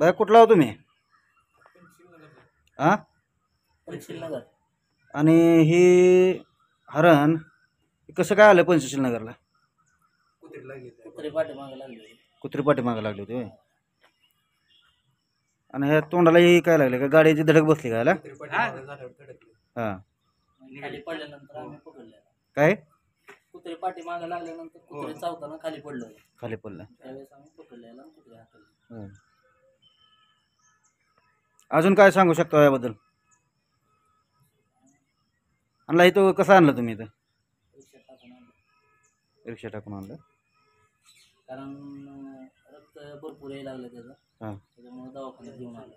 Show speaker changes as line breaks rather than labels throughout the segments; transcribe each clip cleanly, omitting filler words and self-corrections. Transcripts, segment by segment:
Bye कुठला हो तुम्ही? हां.
पंचशील नगर.
आणि ही हरण कसं काय आलं पंचशील नगरला?
कुत्री पाठीमागे लागली.
कुत्री पाठीमागे लागली होती होय. आणि ह्या तोंडाला ही काय लागले का गाडीची धडक बसली का ह्याला? हां.
खाली पडल्यानंतर आम्ही पकडले.
काय
कुत्री पाठीमागे लागल्यानंतर कुत्री चावताना खाली पडलं.
खाली पडलं
त्यावेळेस आम्ही पकडलेला आणि कुत्री हाकलली.
होय. अजून काय सांगू शकता याबद्दल? आणला इथं कसं आणलं तुम्ही इथं?
रिक्षा टाकून आणलं.
रिक्षा टाकून आणलं.
कारण रक्त भरपूर यायला लागलं त्याचं.
हां.
त्याच्यामुळे दवाखान्यात घेऊन आलो.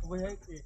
वही है कि